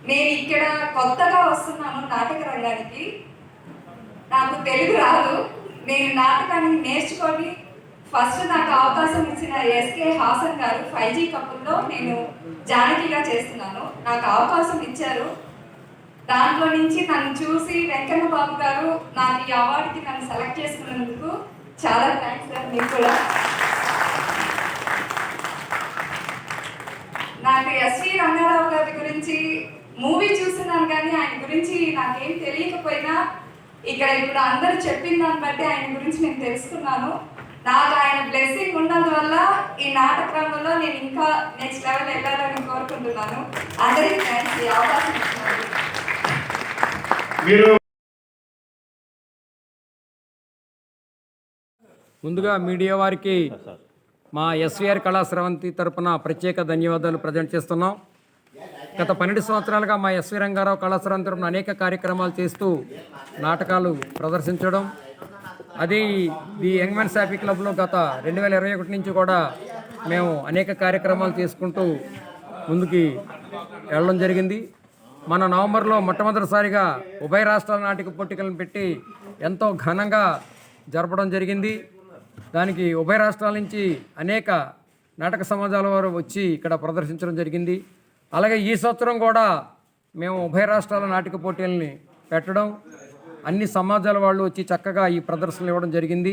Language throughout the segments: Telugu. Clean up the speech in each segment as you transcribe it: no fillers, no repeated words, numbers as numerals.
నేను ఇక్కడ కొత్తగా వస్తున్నాను నాటక రంగానికి. నాకు తెలుగు రాదు. నేను నాటకాన్ని నేర్చుకొని ఫస్ట్ నాకు అవకాశం ఇచ్చిన ఎస్కే హాసన్ గారు 5G కపుల్లో నేను జానకిగా చేస్తున్నాను. నాకు అవకాశం ఇచ్చారు. దాంట్లో నుంచి నన్ను చూసి వెంకన్న బాబు గారు నాకు ఈ అవార్డుకి నన్ను సెలెక్ట్ చేసుకున్నందుకు చాలా థ్యాంక్స్ సార్. మీకు కూడా నాకు ఎస్వి రంగారావు గారి గురించి మూవీ చూస్తున్నాను కానీ ఆయన గురించి నాకేం తెలియకపోయినా ఇక్కడ ఇప్పుడు అందరూ చెప్పిన దాన్ని బట్టి ఆయన గురించి నేను తెలుసుకున్నాను. నాకు ఆయన బ్లెస్సింగ్ ఉన్నందువల్ల ఈ నాటక రంగంలో నేను ఇంకా నెక్స్ట్ లెవెల్ వెళ్ళాలని కోరుకుంటున్నాను. అందరికీ థ్యాంక్స్ ఈ అవకాశం ఇచ్చినందుకు. ముందుగా మీడియా వారికి మా ఎస్వీఆర్ కళా స్రవంతి తరపున ప్రత్యేక ధన్యవాదాలు ప్రజెంట్ చేస్తున్నాం. గత 12 సంవత్సరాలుగా మా ఎస్వి రంగారావు కళా స్రవంతి తరపున అనేక కార్యక్రమాలు చేస్తూ నాటకాలు ప్రదర్శించడం, అది ది యంగ్ మెన్స్ హ్యాపీ క్లబ్లో గత 2021 నుంచి కూడా మేము అనేక కార్యక్రమాలు చేసుకుంటూ ముందుకి వెళ్ళడం జరిగింది. మన నవంబర్లో మొట్టమొదటిసారిగా ఉభయ రాష్ట్రాల నాటక పోటీలను పెట్టి ఎంతో ఘనంగా జరపడం జరిగింది. దానికి ఉభయ రాష్ట్రాల నుంచి అనేక నాటక సమాజాల వారు వచ్చి ఇక్కడ ప్రదర్శించడం జరిగింది. అలాగే ఈ సంవత్సరం కూడా మేము ఉభయ రాష్ట్రాల నాటక పోటీలని పెట్టడం, అన్ని సమాజాల వాళ్ళు వచ్చి చక్కగా ఈ ప్రదర్శనలు ఇవ్వడం జరిగింది.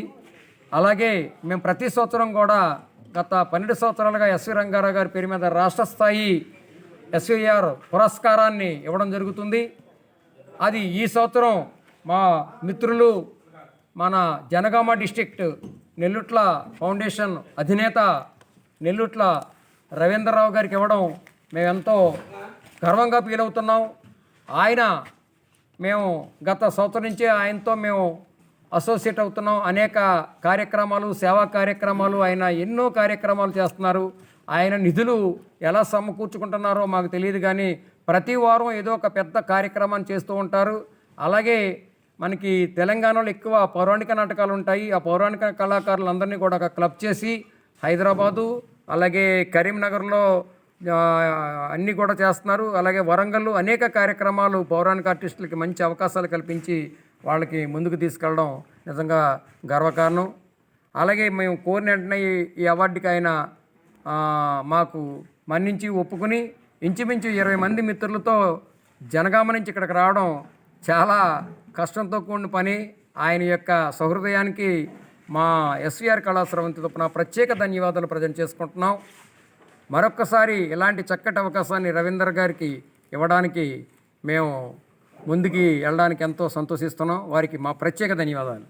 అలాగే మేము ప్రతి సంవత్సరం కూడా గత 12 సంవత్సరాలుగా ఎస్వి రంగారావు గారి పేరు మీద రాష్ట్ర స్థాయి ఎస్వీఆర్ పురస్కారాన్ని ఇవ్వడం జరుగుతుంది. అది ఈ సంవత్సరం మా మిత్రులు మన జనగామ డిస్ట్రిక్ట్ నెల్లుట్ల ఫౌండేషన్ అధినేత నెల్లుట్ల రవీంద్రరావు గారికి ఇవ్వడం మేమెంతో గర్వంగా ఫీల్ అవుతున్నాం. మేము గత సంవత్సరం నుంచే ఆయనతో మేము అసోసియేట్ అవుతున్నాం. అనేక కార్యక్రమాలు, సేవా కార్యక్రమాలు, ఆయన ఎన్నో కార్యక్రమాలు చేస్తున్నారు. ఆయన నిధులు ఎలా సమకూర్చుకుంటున్నారో మాకు తెలియదు కానీ ప్రతి వారం ఏదో ఒక పెద్ద కార్యక్రమాన్ని చేస్తూ ఉంటారు. అలాగే మనకి తెలంగాణలో ఎక్కువ పౌరాణిక నాటకాలు ఉంటాయి. ఆ పౌరాణిక కళాకారులందరినీ కూడా ఒక క్లబ్ చేసి హైదరాబాదు, అలాగే కరీంనగర్లో అన్నీ కూడా చేస్తున్నారు. అలాగే వరంగల్లో అనేక కార్యక్రమాలు పౌరాణిక ఆర్టిస్టులకి మంచి అవకాశాలు కల్పించి వాళ్ళకి ముందుకు తీసుకెళ్ళడం నిజంగా గర్వకారణం. అలాగే మేము కోరిన వెంటనే ఈ అవార్డుకి ఆయన మాకు మన్నించి ఒప్పుకుని ఇంచుమించు 20 మంది మిత్రులతో జనగామ నుంచి ఇక్కడికి రావడం చాలా కష్టంతో కూడిన పని. ఆయన యొక్క సహృదయానికి మా ఎస్వీఆర్ కళా స్రవంతి తరపున ప్రత్యేక ధన్యవాదాలు ప్రజెంట్ చేసుకుంటున్నాం. మరొక్కసారి ఇలాంటి చక్కటి అవకాశాన్ని రవీందర్ గారికి ఇవ్వడానికి మేము ముందుకి వెళ్ళడానికి ఎంతో సంతోషిస్తున్నాం. వారికి మా ప్రత్యేక ధన్యవాదాలు.